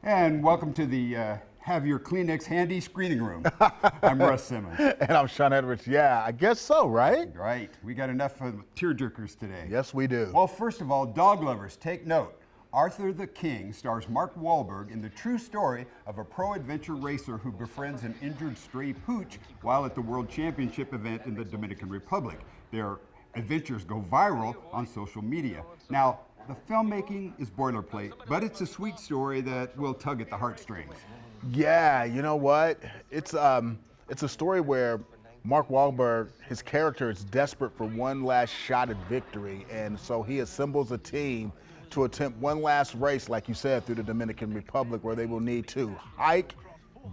And welcome to the Have Your Kleenex Handy screening room. I'm Russ Simmons. And I'm Sean Edwards. Yeah, I guess so, right? Right. We got enough of tearjerkers today. Yes, we do. Well, first of all, dog lovers, take note. Arthur the King stars Mark Wahlberg in the true story of a pro-adventure racer who befriends an injured stray pooch while at the World Championship event in the Dominican Republic. Their adventures go viral on social media. Now, the filmmaking is boilerplate, but it's a sweet story that will tug at the heartstrings. Yeah, you know what? It's a story where Mark Wahlberg, his character is desperate for one last shot at victory, and so he assembles a team to attempt one last race, like you said, through the Dominican Republic, where they will need to hike,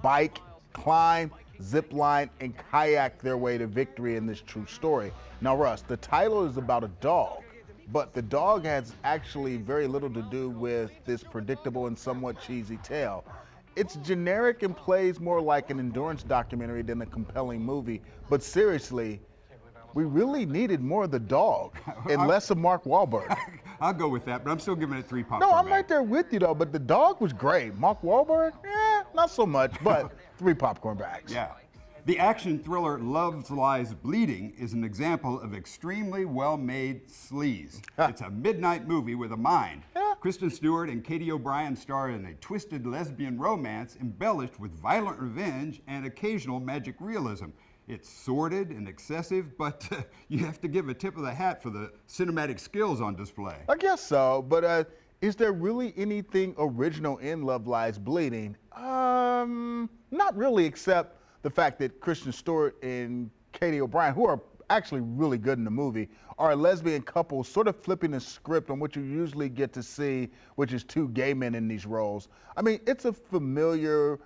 bike, climb, zip line, and kayak their way to victory in this true story. Now, Russ, the title is about a dog, but the dog has actually very little to do with this predictable and somewhat cheesy tale. It's generic and plays more like an endurance documentary than a compelling movie, but seriously, we really needed more of the dog and less of Mark Wahlberg. I'll go with that, but I'm still giving it 3 popcorn No, I'm bags. right there with you, though, but the dog was great. Mark Wahlberg, not so much, but 3 popcorn bags. Yeah. The action thriller Love Lies Bleeding is an example of extremely well-made sleaze. It's a midnight movie with a mind. Yeah. Kristen Stewart and Katie O'Brien star in a twisted lesbian romance embellished with violent revenge and occasional magic realism. It's sordid and excessive, but you have to give a tip of the hat for the cinematic skills on display. I guess so, but is there really anything original in Love Lies Bleeding? Not really, except the fact that Kristen Stewart and Katie O'Brien, who are actually really good in the movie, are a lesbian couple sort of flipping the script on what you usually get to see, which is 2 gay men in these roles. I mean, it's a familiar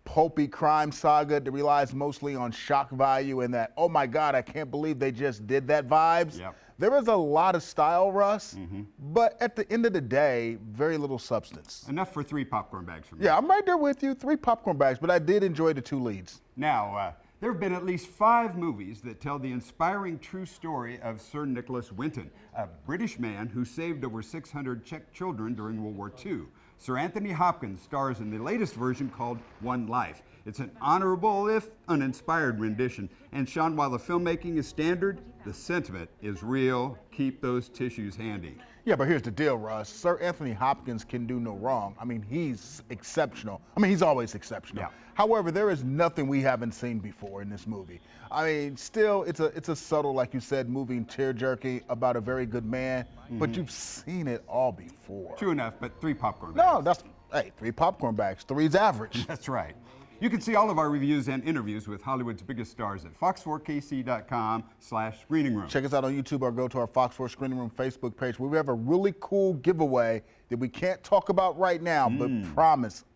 pulpy crime saga that relies mostly on shock value and that, oh my God, I can't believe they just did that vibes. Yep. There is a lot of style, Russ, but at the end of the day, very little substance. Enough for 3 popcorn bags from me. Yeah, I'm right there with you, 3 popcorn bags, but I did enjoy the 2 leads. Now, there have been at least 5 movies that tell the inspiring true story of Sir Nicholas Winton, a British man who saved over 600 Czech children during World War II. Sir Anthony Hopkins stars in the latest version called One Life. It's an honorable, if uninspired, rendition. And Sean, while the filmmaking is standard, the sentiment is real. Keep those tissues handy. Yeah, but here's the deal, Russ. Sir Anthony Hopkins can do no wrong. I mean, he's exceptional. I mean, he's always exceptional. Yeah. However, there is nothing we haven't seen before in this movie. I mean, still, it's a subtle, like you said, moving tear-jerky about a very good man, but you've seen it all before. True enough, but 3 popcorn bags. No, that's, hey, 3 popcorn bags. 3's average. That's right. You can see all of our reviews and interviews with Hollywood's biggest stars at fox4kc.com/screening room. Check us out on YouTube or go to our Fox 4 Screening Room Facebook page where we have a really cool giveaway that we can't talk about right now, but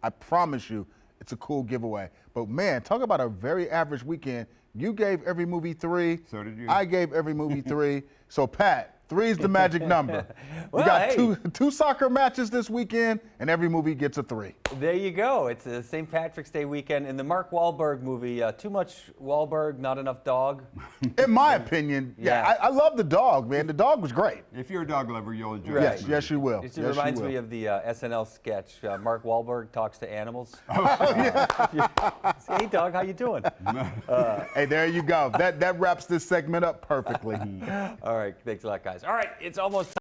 I promise you, it's a cool giveaway. But man, talk about a very average weekend. You gave every movie 3. So did you. I gave every movie 3. So Pat, 3 is the magic number. Well, we got hey. two soccer matches this weekend, and every movie gets a 3. There you go. It's a St. Patrick's Day weekend. In the Mark Wahlberg movie, too much Wahlberg, not enough dog. In my opinion, Yeah. I love the dog, man. The dog was great. If you're a dog lover, you'll enjoy Right. this. Yes, you will. It Yes, you reminds will. me of the SNL sketch. Mark Wahlberg talks to animals. Hey, dog, how you doing? Hey, there you go. That wraps this segment up perfectly. All right, thanks a lot, guys. All right, it's almost